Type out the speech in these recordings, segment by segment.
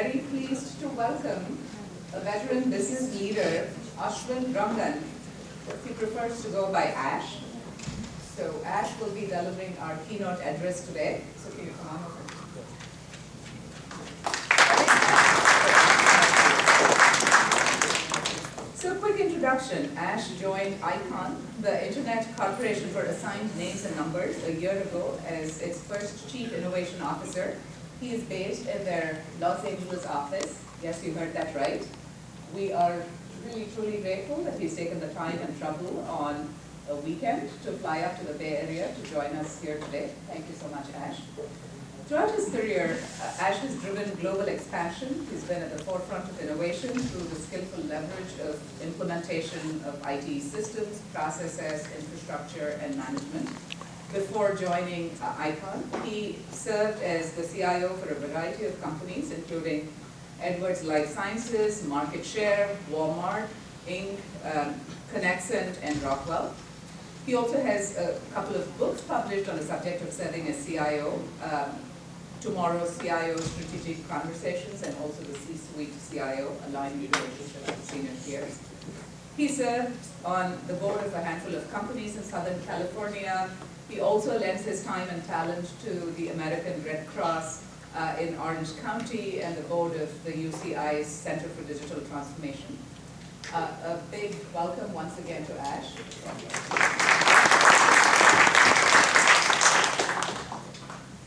very pleased to welcome a veteran business leader, Ashwin Rangan. He prefers to go by Ash. So Ash will be delivering our keynote address today. So can you come on over? So a quick introduction. Ash joined ICON, the Internet Corporation for Assigned Names and Numbers, a year ago as its first Chief Innovation Officer. He is based in their Los Angeles office. Yes, you heard that right. We are really, truly grateful that he's taken the time and trouble on a weekend to fly up to the Bay Area to join us here today. Thank you so much, Ash. Throughout his career, Ash has driven global expansion. He's been at the forefront of innovation through the skillful leverage of implementation of IT systems, processes, infrastructure, and management. Before joining ICON, he served as the CIO for a variety of companies, including Edwards Life Sciences, Market Share, Walmart, Inc., Connexent, and Rockwell. He also has a couple of books published on the subject of serving as CIO, Tomorrow's CIO Strategic Conversations, and also the C-Suite CIO, aligned relationship with senior peers. He served on the board of a handful of companies in Southern California. He also lends his time and talent to the American Red Cross in Orange County and the board of the UCI's Center for Digital Transformation. A big welcome once again to Ash.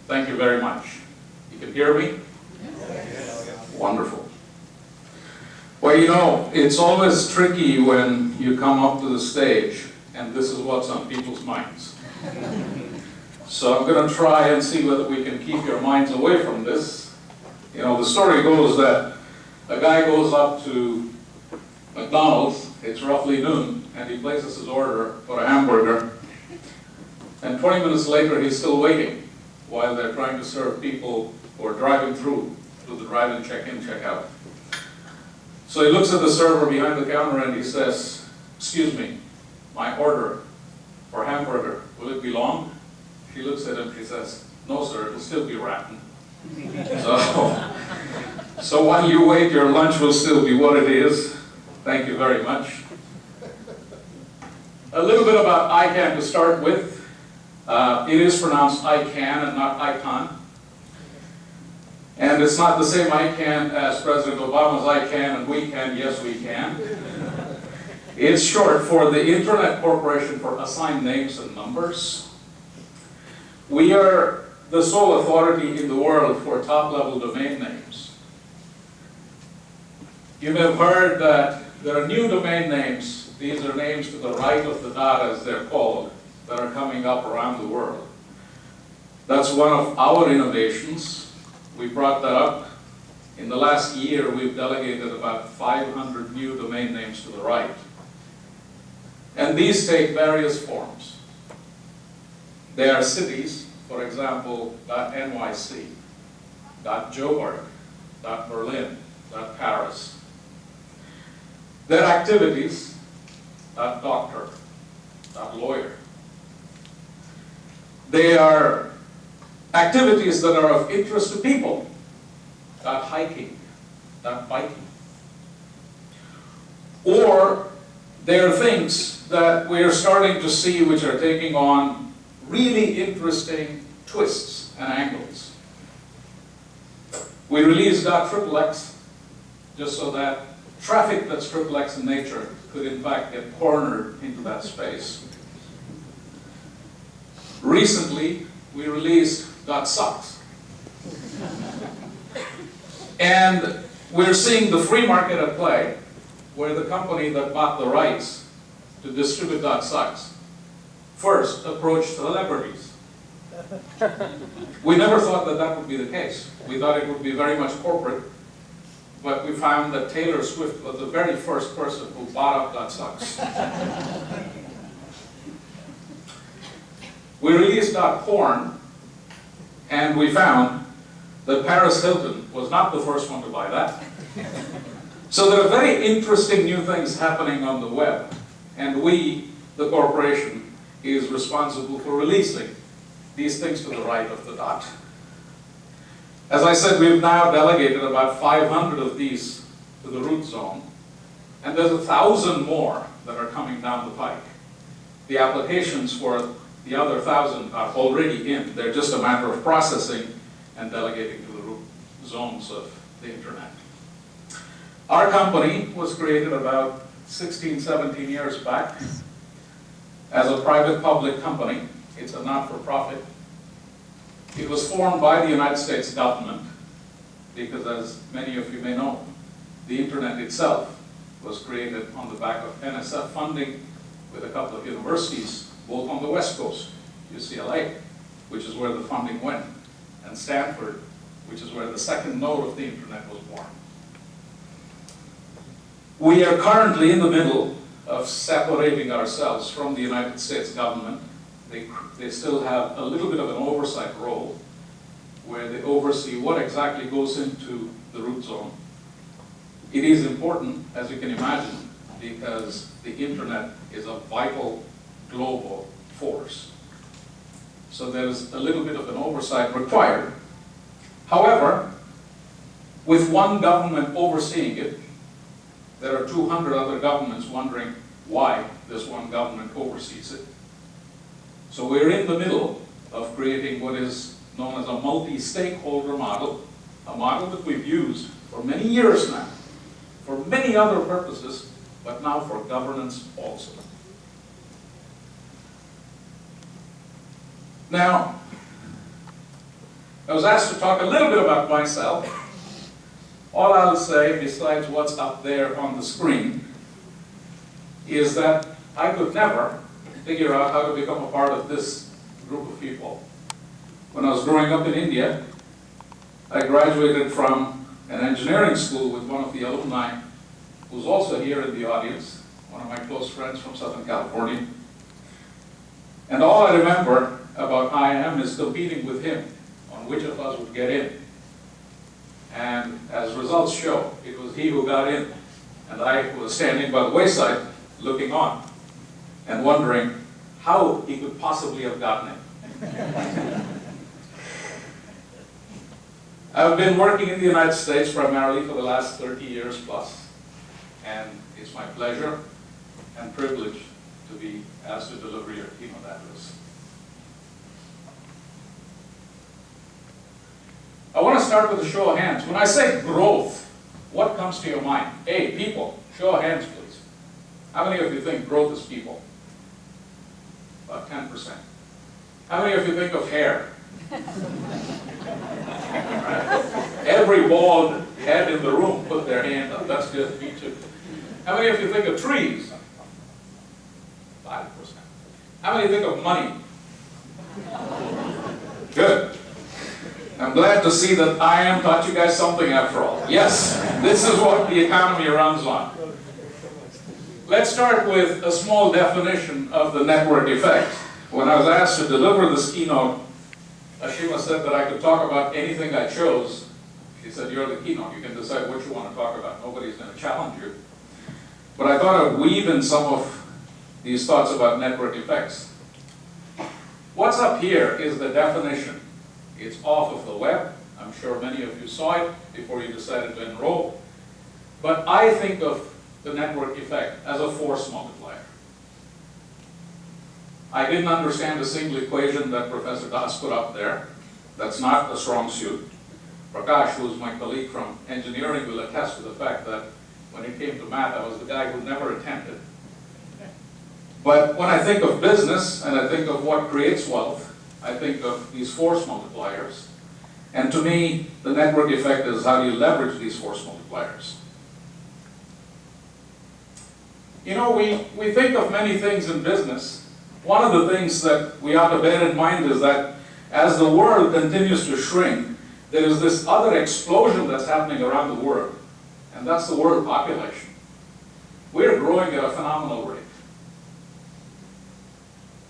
Thank you very much. You can hear me? Yes. Wonderful. Well, you know, it's always tricky when you come up to the stage and this is what's on people's minds. So I'm going to try and see whether we can keep your minds away from this. You know, the story goes that a guy goes up to McDonald's, it's roughly noon, and he places his order for a hamburger. And 20 minutes later, he's still waiting while they're trying to serve people who are driving through the drive-in, check-in, check-out. So he looks at the server behind the counter and he says, "Excuse me, my order for hamburger, will it be long?" She looks at him, she says, "No, sir, it'll still be rotten." So while you wait, your lunch will still be what it is. Thank you very much. A little bit about ICANN to start with. It is pronounced ICANN and not ICON. And it's not the same ICANN as President Obama's ICANN and we can, yes we can. It's short for the Internet Corporation for Assigned Names and Numbers. We are the sole authority in the world for top-level domain names. You may have heard that there are new domain names. These are names to the right of the dot, as they're called, that are coming up around the world. That's one of our innovations. We brought that up. In the last year, we've delegated about 500 new domain names to the right. And these take various forms. They are cities, for example, .nyc, .joburg, .berlin, .paris. They're activities, .doctor, .lawyer. They are activities that are of interest to people, hiking, biking. Or there are things that we're starting to see which are taking on really interesting twists and angles. We released .XXX just so that traffic that's XXX in nature could in fact get cornered into that space. Recently, we released .sucks. And we're seeing the free market at play, where the company that bought the rights to distribute .sucks first approached celebrities. We never thought that that would be the case. We thought it would be very much corporate, but we found that Taylor Swift was the very first person who bought up .sucks. We released .porn, and we found that Paris Hilton was not the first one to buy that. So there are very interesting new things happening on the web, and we, the corporation, is responsible for releasing these things to the right of the dot. As I said, we've now delegated about 500 of these to the root zone, and there's 1,000 more that are coming down the pike. The applications for the other 1,000 are already in. They're just a matter of processing and delegating to the root zones of the internet. Our company was created about 16, 17 years back as a private-public company. It's a not-for-profit. It was formed by the United States government because, as many of you may know, the internet itself was created on the back of NSF funding with a couple of universities, both on the West Coast, UCLA, which is where the funding went, and Stanford, which is where the second node of the internet was born. We are currently in the middle of separating ourselves from the United States government. They still have a little bit of an oversight role where they oversee what exactly goes into the root zone. It is important, as you can imagine, because the internet is a vital global force. So there's a little bit of an oversight required. However, with one government overseeing it, there are 200 other governments wondering why this one government oversees it. So we're in the middle of creating what is known as a multi-stakeholder model, a model that we've used for many years now, for many other purposes, but now for governance also. Now, I was asked to talk a little bit about myself. All I'll say, besides what's up there on the screen, is that I could never figure out how to become a part of this group of people. When I was growing up in India, I graduated from an engineering school with one of the alumni who's also here in the audience, one of my close friends from Southern California. And all I remember about IM is competing with him on which of us would get in. And as results show, it was he who got in, and I was standing by the wayside looking on and wondering how he could possibly have gotten it. I've been working in the United States primarily for the last 30 years plus, and it's my pleasure and privilege to be asked to deliver your keynote address. I want to start with a show of hands. When I say growth, what comes to your mind? A, people. Show of hands, please. How many of you think growth is people? About 10%. How many of you think of hair? Right. Every bald head in the room put their hand up. That's good. Me too. How many of you think of trees? 5%. How many think of money? Good. I'm glad to see that IM taught you guys something after all. Yes, this is what the economy runs on. Let's start with a small definition of the network effect. When I was asked to deliver this keynote, Ashima said that I could talk about anything I chose. She said, you're the keynote, you can decide what you want to talk about. Nobody's going to challenge you. But I thought I'd weave in some of these thoughts about network effects. What's up here is the definition. It's off of the web. I'm sure many of you saw it before you decided to enroll. But I think of the network effect as a force multiplier. I didn't understand a single equation that Professor Das put up there. That's not a strong suit. Prakash, who's my colleague from engineering, will attest to the fact that when it came to math, I was the guy who never attempted. But when I think of business and I think of what creates wealth, I think of these force multipliers. And to me, the network effect is how do you leverage these force multipliers. You know, we think of many things in business. One of the things that we ought to bear in mind is that as the world continues to shrink, there is this other explosion that's happening around the world, and that's the world population. We're growing at a phenomenal rate.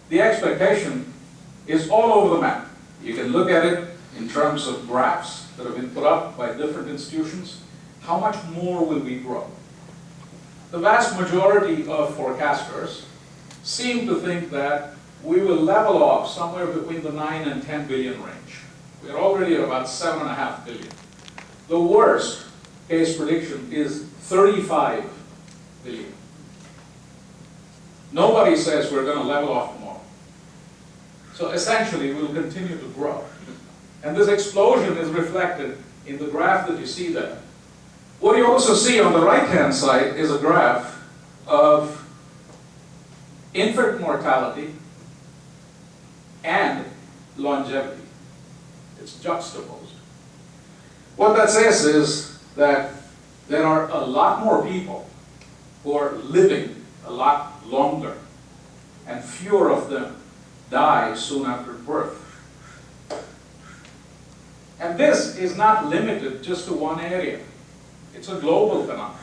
The expectation is all over the map. You can look at it in terms of graphs that have been put up by different institutions. How much more will we grow? The vast majority of forecasters seem to think that we will level off somewhere between the 9 and 10 billion range. We're already at about 7.5 billion. The worst case prediction is 35 billion. Nobody says we're going to level off tomorrow. So essentially, we'll continue to grow. And this explosion is reflected in the graph that you see there. What you also see on the right-hand side is a graph of infant mortality and longevity. It's juxtaposed. What that says is that there are a lot more people who are living a lot longer, and fewer of them die soon after birth. And this is not limited just to one area. It's a global phenomenon.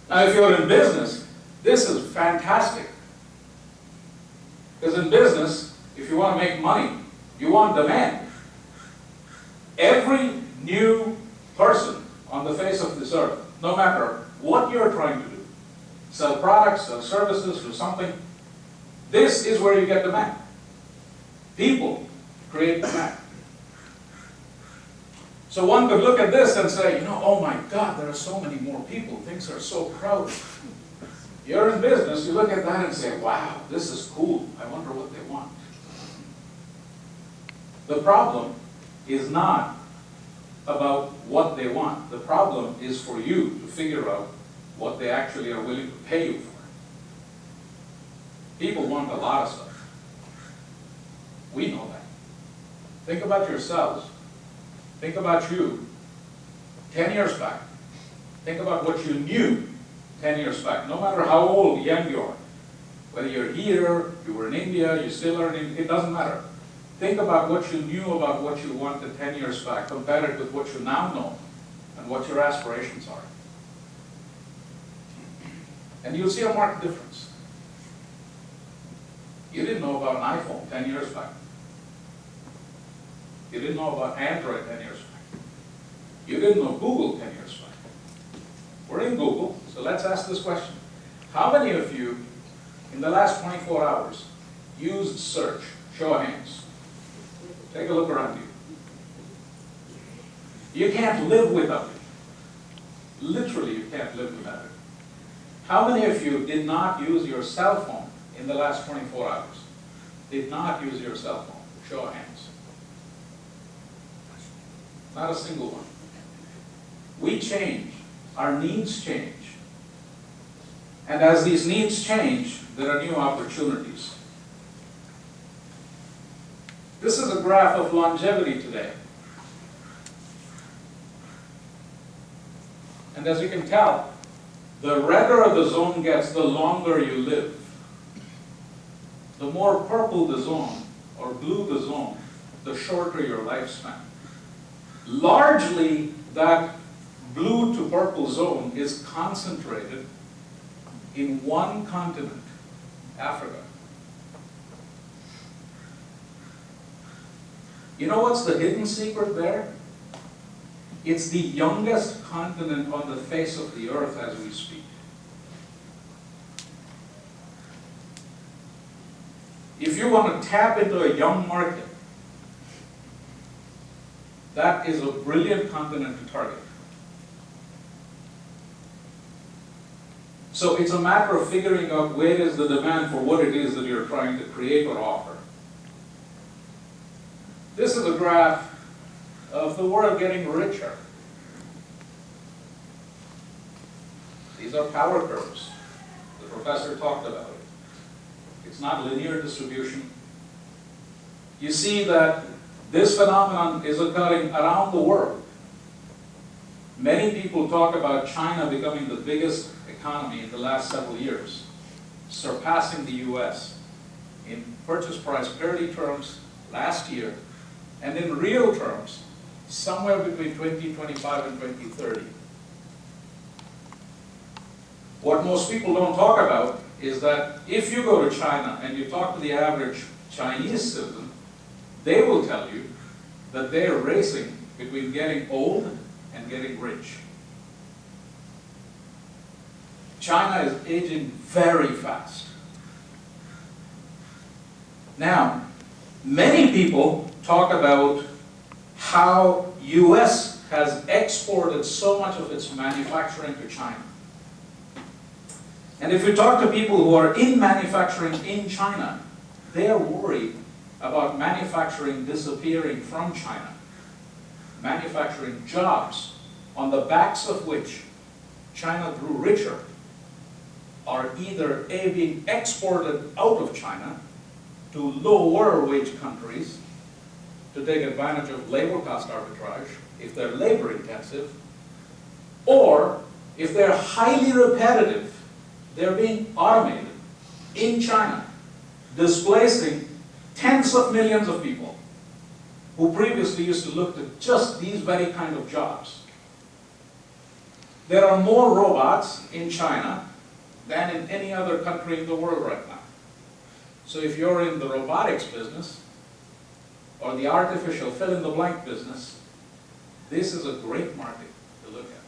Now, if you're in business, this is fantastic. Because in business, if you want to make money, you want demand. Every new person on the face of this earth, no matter what you're trying to do, sell products, sell services, do something, this is where you get demand. People create demand. So one could look at this and say, you know, oh my God, there are so many more people. Things are so crowded. You're in business, you look at that and say, wow, this is cool. I wonder what they want. The problem is not about what they want. The problem is for you to figure out what they actually are willing to pay you for. People want a lot of stuff. We know that. Think about yourselves. Think about you 10 years back. Think about what you knew 10 years back. No matter how old, young you are. Whether you're here, you were in India, you still are in India, it doesn't matter. Think about what you knew about what you wanted 10 years back, compare it with what you now know and what your aspirations are. And you'll see a marked difference. You didn't know about an iPhone 10 years back. You didn't know about Android 10 years back. You didn't know Google 10 years back. We're in Google, so let's ask this question. How many of you, in the last 24 hours, used search? Show of hands. Take a look around you. You can't live without it. Literally, you can't live without it. How many of you did not use your cell phone in the last 24 hours? Did not use your cell phone? Show of hands. Not a single one. We change. Our needs change. And as these needs change, there are new opportunities. This is a graph of longevity today. And as you can tell, the redder the zone gets, the longer you live. The more purple the zone, or blue the zone, the shorter your lifespan. Largely, that blue to purple zone is concentrated in one continent, Africa. You know what's the hidden secret there? It's the youngest continent on the face of the earth as we speak. If you want to tap into a young market, that is a brilliant continent to target. So it's a matter of figuring out where is the demand for what it is that you're trying to create or offer. This is a graph of the world getting richer. These are power curves. The professor talked about it. It's not linear distribution. You see that this phenomenon is occurring around the world. Many people talk about China becoming the biggest economy in the last several years, surpassing the US in purchase price parity terms last year, and in real terms, somewhere between 2025 and 2030. What most people don't talk about is that if you go to China and you talk to the average Chinese citizen, they will tell you that they are racing between getting old and getting rich. China is aging very fast. Now, many people talk about how US has exported so much of its manufacturing to China. And if you talk to people who are in manufacturing in China, they're worried about manufacturing disappearing from China. Manufacturing jobs on the backs of which China grew richer are either A, being exported out of China to lower wage countries to take advantage of labor cost arbitrage if they're labor intensive, or if they're highly repetitive, they're being automated in China, displacing tens of millions of people who previously used to look at just these very kind of jobs. There are more robots in China than in any other country in the world right now. So if you're in the robotics business or the artificial fill-in-the-blank business, this is a great market to look at.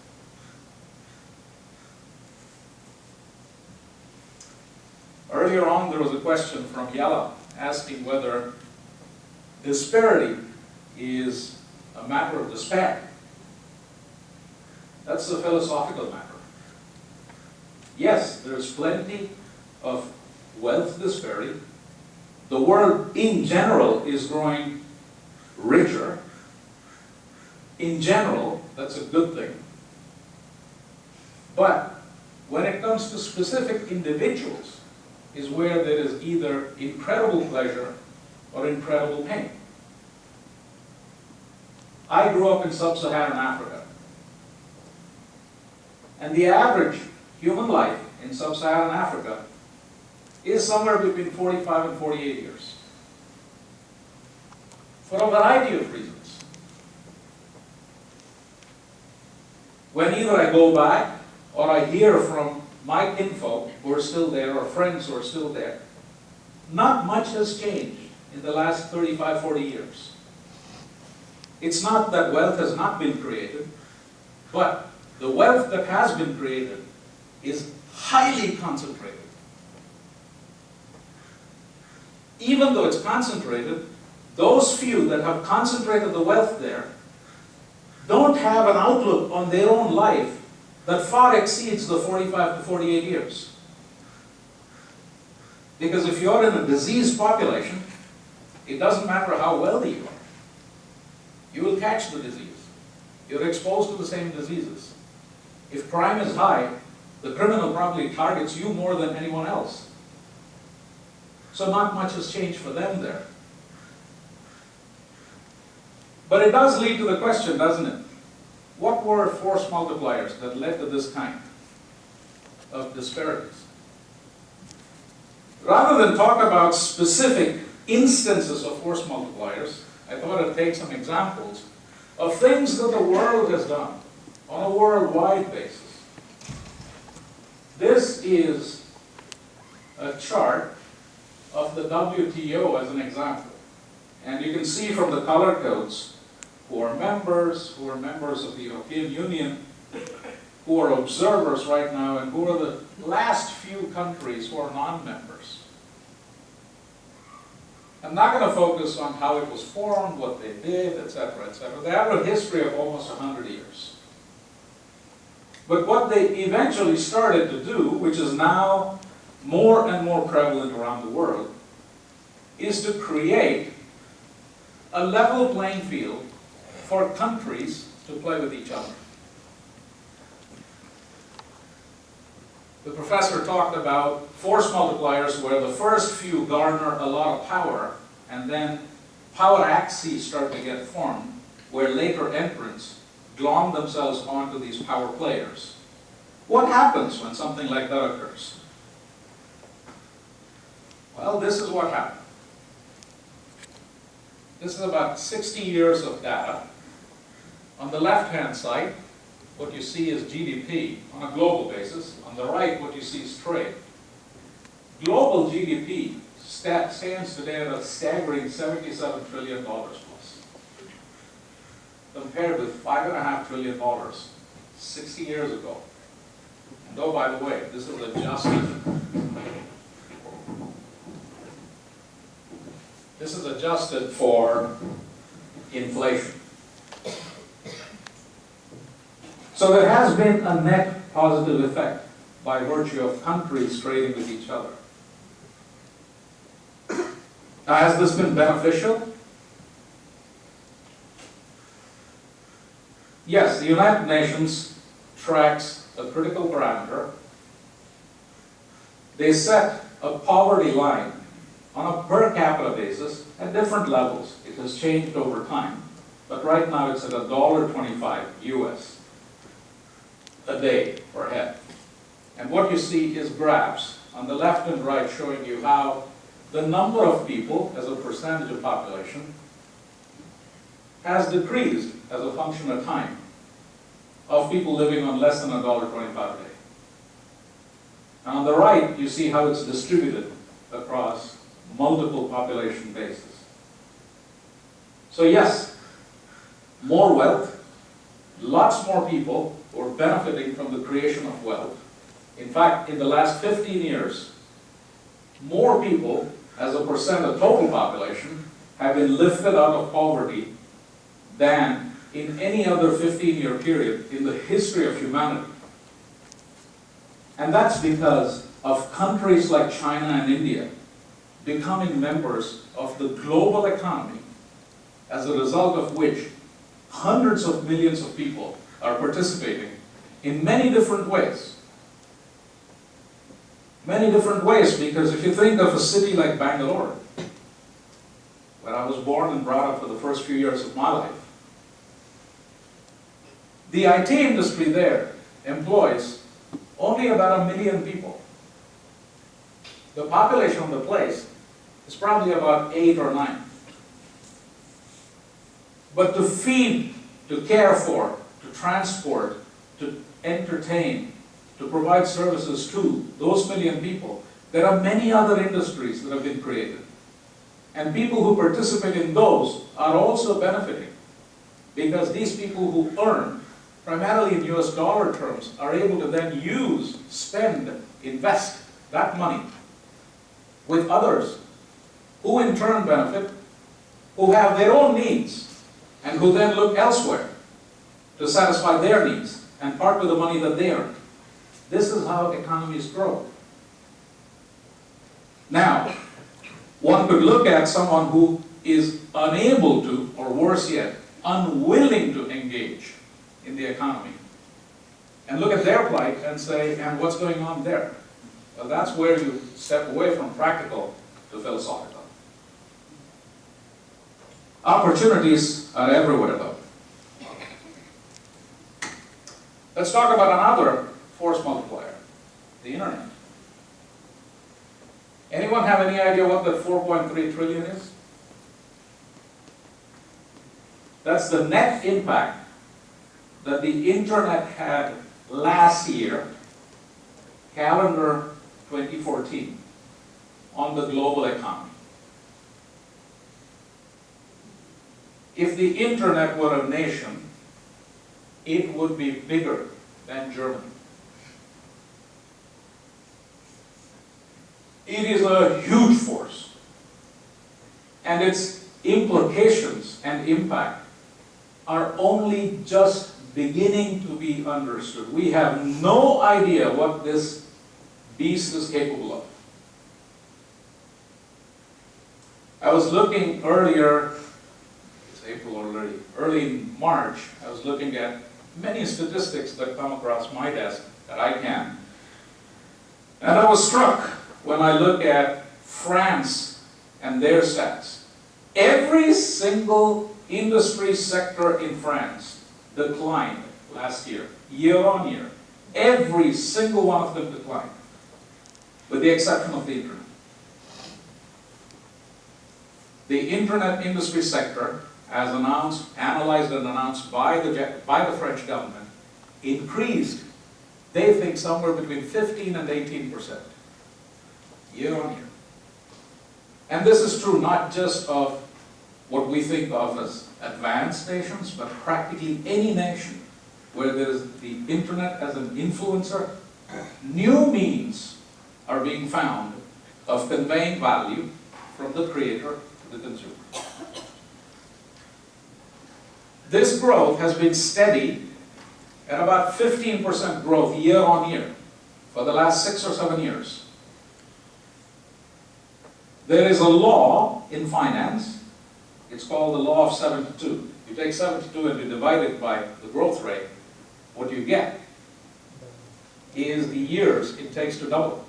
Earlier on, there was a question from Yala asking whether disparity is a matter of despair. That's a philosophical matter. Yes, there's plenty of wealth disparity. The world in general is growing richer. In general, that's a good thing. But when it comes to specific individuals, is where there is either incredible pleasure or incredible pain. I grew up in sub-Saharan Africa. And the average human life in sub-Saharan Africa is somewhere between 45 and 48 years. For a variety of reasons. When either I go back or I hear from my kinfolk who are still there, or friends who are still there, not much has changed in the last 35, 40 years. It's not that wealth has not been created, but the wealth that has been created is highly concentrated. Even though it's concentrated, those few that have concentrated the wealth there don't have an outlook on their own life that far exceeds the 45 to 48 years. Because if you're in a diseased population, it doesn't matter how wealthy you are. You will catch the disease. You're exposed to the same diseases. If crime is high, the criminal probably targets you more than anyone else. So not much has changed for them there. But it does lead to the question, doesn't it? What were force multipliers that led to this kind of disparities? Rather than talk about specific instances of force multipliers, I thought I'd take some examples of things that the world has done on a worldwide basis. This is a chart of the WTO as an example. And you can see from the color codes who are members of the European Union, who are observers right now, and who are the last few countries who are non-members. I'm not going to focus on how it was formed, what they did, etc., etc. They have a history of almost 100 years. But what they eventually started to do, which is now more and more prevalent around the world, is to create a level playing field for countries to play with each other. The professor talked about force multipliers where the first few garner a lot of power, and then power axes start to get formed, where later entrants glom themselves onto these power players. What happens when something like that occurs? Well, this is what happened. This is about 60 years of data. On the left-hand side, what you see is GDP on a global basis. On the right, what you see is trade. Global GDP stands today at a staggering $77 trillion plus, compared with $5.5 trillion 60 years ago. And oh, by the way, this is adjusted. This is adjusted for inflation. So there has been a net positive effect by virtue of countries trading with each other. Now, has this been beneficial? Yes, the United Nations tracks a critical parameter. They set a poverty line on a per capita basis at different levels. It has changed over time, but right now it's at $1.25 US a day per head. And what you see is graphs on the left and right showing you how the number of people as a percentage of population has decreased as a function of time of people living on less than $1.25 a day. And on the right, you see how it's distributed across multiple population bases. So yes, more wealth, lots more people who are benefiting from the creation of wealth. In fact, in the last 15 years, more people as a percent of total population have been lifted out of poverty than in any other 15-year period in the history of humanity. And that's because of countries like China and India becoming members of the global economy, as a result of which hundreds of millions of people are participating in many different ways. Many different ways, because if you think of a city like Bangalore, where I was born and brought up for the first few years of my life, the IT industry there employs only about 1 million people. The population of the place is probably about 8 or 9. But to feed, to care for, to transport, to entertain, to provide services to those 1 million people, there are many other industries that have been created. And people who participate in those are also benefiting, because these people who earn, primarily in US dollar terms, are able to then use, spend, invest that money with others who in turn benefit, who have their own needs, and who then look elsewhere to satisfy their needs and part with the money that they earn. This is how economies grow. Now, one could look at someone who is unable to, or worse yet, unwilling to engage in the economy, and look at their plight and say, and what's going on there? Well, that's where you step away from practical to philosophical. Opportunities are everywhere, though. Let's talk about another force multiplier, the internet. Anyone have any idea what that 4.3 trillion is? That's the net impact that the internet had last year, calendar 2014, on the global economy. If the internet were a nation, it would be bigger than Germany. It is a huge force, and its implications and impact are only just beginning to be understood. We have no idea what this beast is capable of. I was looking earlier, it's April already, early in March, I was looking at many statistics that come across my desk that I can. And I was struck when I look at France and their stats. Every single industry sector in France declined last year, year on year. Every single one of them declined, with the exception of the internet. The internet industry sector, as announced, analyzed and announced by the French government, increased, they think, somewhere between 15 and 18%, year on year. And this is true not just of what we think of as advanced nations, but practically any nation where there is the internet as an influencer. New means are being found of conveying value from the creator to the consumer. This growth has been steady at about 15% growth year on year for the last 6 or 7 years. There is a law in finance, it's called the law of 72. You take 72 and you divide it by the growth rate, what you get is the years it takes to double.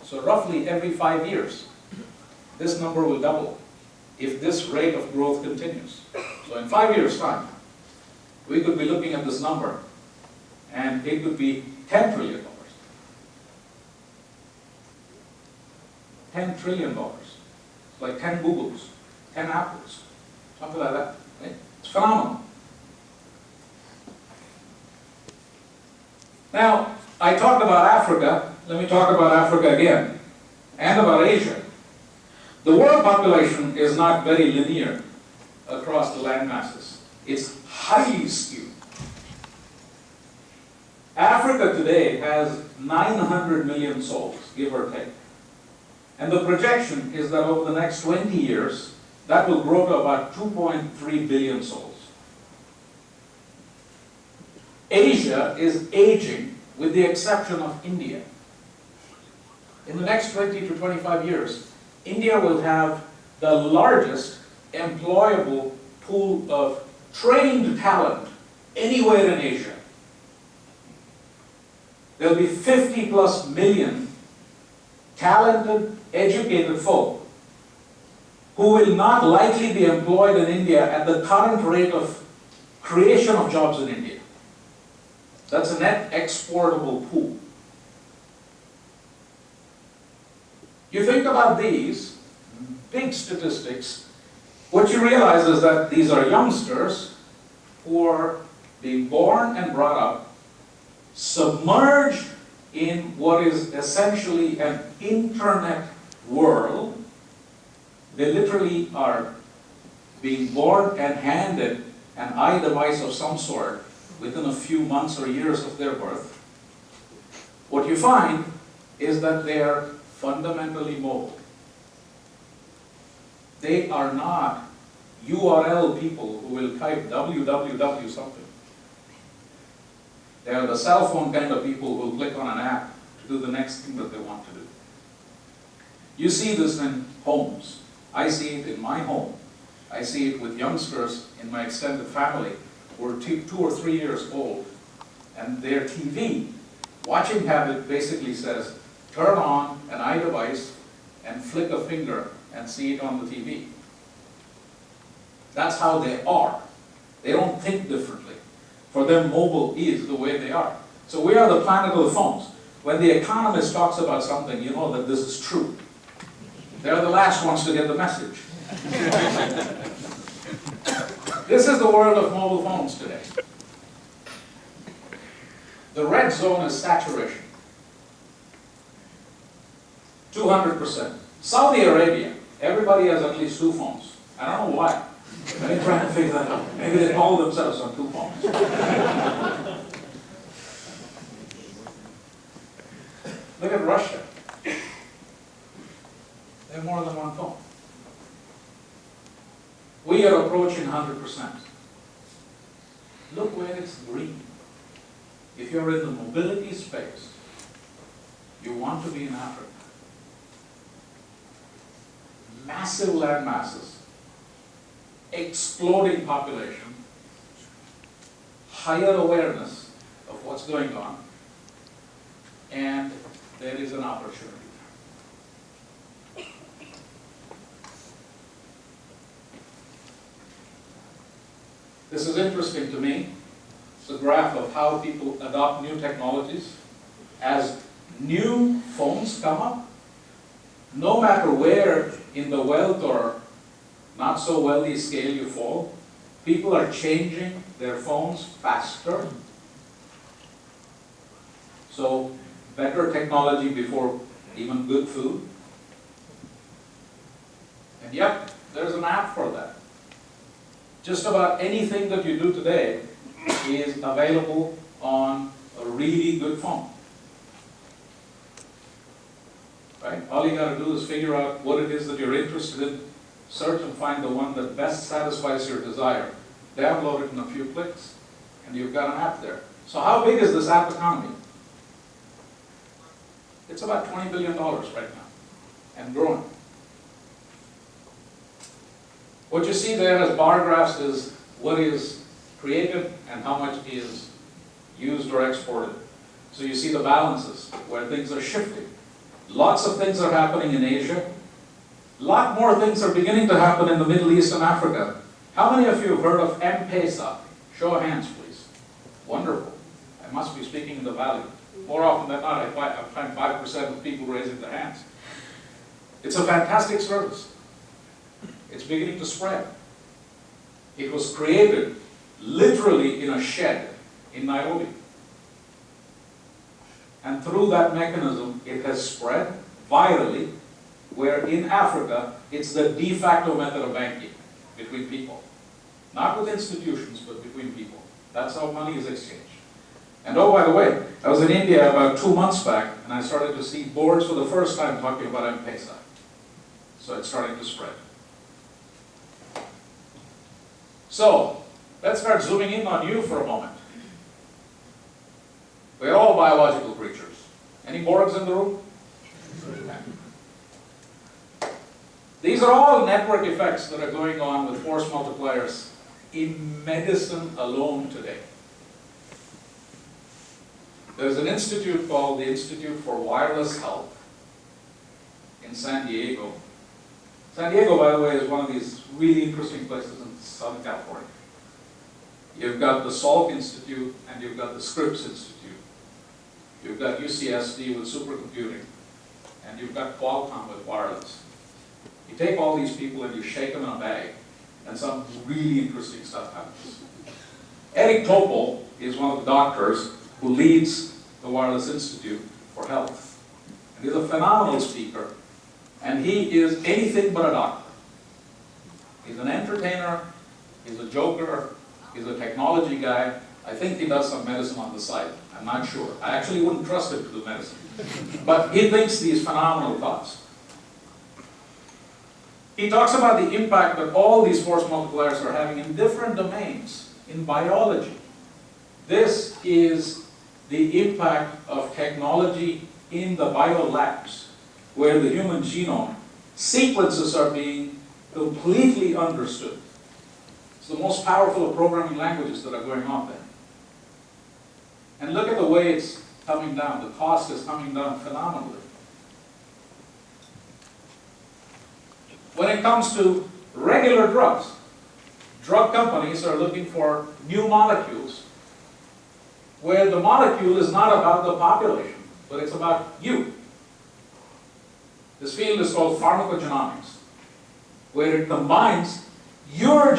So roughly every 5 years, this number will double if this rate of growth continues. So in 5 years' time, we could be looking at this number and it could be $10 trillion. $10 trillion. It's like 10 Googles, 10 Apples, something like that. Right? It's phenomenal. Now, I talked about Africa. Let me talk about Africa again, and about Asia. The world population is not very linear across the land masses. It's highly skewed. Africa today has 900 million souls, give or take. And the projection is that over the next 20 years, that will grow to about 2.3 billion souls. Asia is aging, with the exception of India. In the next 20 to 25 years, India will have the largest employable pool of trained talent anywhere in Asia. There'll be 50 plus million talented, educated folk who will not likely be employed in India at the current rate of creation of jobs in India. That's a net exportable pool. You think about these big statistics, what you realize is that these are youngsters who are being born and brought up, submerged in what is essentially an internet world. They literally are being born and handed an iDevice of some sort within a few months or years of their birth. What you find is that they are fundamentally mobile. They are not URL people who will type www something. They are the cell phone kind of people who will click on an app to do the next thing that they want to do. You see this in homes. I see it in my home. I see it with youngsters in my extended family who are 2 or 3 years old. And their TV watching habit basically says, turn on an iDevice and flick a finger and see it on the TV. That's how they are. They don't think differently. For them, mobile is the way they are. So we are the planet of the phones. When the economist talks about something, you know that this is true. They're the last ones to get the message. This is the world of mobile phones today. The red zone is saturation. 200%. Saudi Arabia, everybody has at least 2 phones. I don't know why. Let me try to figure that out. Maybe they call themselves on 2 phones. Look at Russia. They have more than 1 phone. We are approaching 100%. Look where it's green. If you're in the mobility space, you want to be in Africa. Massive land masses, exploding population, higher awareness of what's going on, and there is an opportunity. This is interesting to me. It's a graph of how people adopt new technologies. As new phones come up, no matter where in the wealth or not so wealthy scale you fall, people are changing their phones faster. So better technology before even good food. And yep, there's an app for that. Just about anything that you do today is available on a really good phone. Right? All you got to do is figure out what it is that you're interested in, search and find the one that best satisfies your desire, download it in a few clicks, and you've got an app there. So how big is this app economy? It's about $20 billion right now, and growing. What you see there as bar graphs is what is created and how much is used or exported. So you see the balances where things are shifting. Lots of things are happening in Asia. A lot more things are beginning to happen in the Middle East and Africa. How many of you have heard of M-Pesa? Show of hands, please. Wonderful. I must be speaking in the valley. More often than not, I find 5% of people raising their hands. It's a fantastic service. It's beginning to spread. It was created literally in a shed in Nairobi. And through that mechanism, it has spread virally, where in Africa, it's the de facto method of banking between people. Not with institutions, but between people. That's how money is exchanged. And oh, by the way, I was in India about 2 months back, and I started to see boards for the first time talking about M-Pesa. So it's starting to spread. So, let's start zooming in on you for a moment. We're all biological creatures. Any Borgs in the room? These are all network effects that are going on with force multipliers in medicine alone today. There's an institute called the Institute for Wireless Health in San Diego. San Diego, by the way, is one of these really interesting places in Southern California. You've got the Salk Institute and you've got the Scripps Institute. You've got UCSD with supercomputing, and you've got Qualcomm with wireless. You take all these people and you shake them in a bag, and some really interesting stuff happens. Eric Topol is one of the doctors who leads the Wireless Institute for Health. And he's a phenomenal speaker, and he is anything but a doctor. He's an entertainer, he's a joker, he's a technology guy. I think he does some medicine on the side. I'm not sure. I actually wouldn't trust him to do medicine. But he thinks these phenomenal thoughts. He talks about the impact that all these force multipliers are having in different domains in biology. This is the impact of technology in the biolabs, where the human genome sequences are being completely understood. It's the most powerful of programming languages that are going on there. And look at the way it's coming down. The cost is coming down phenomenally. When it comes to regular drugs, drug companies are looking for new molecules where the molecule is not about the population, but it's about you. This field is called pharmacogenomics, where it combines your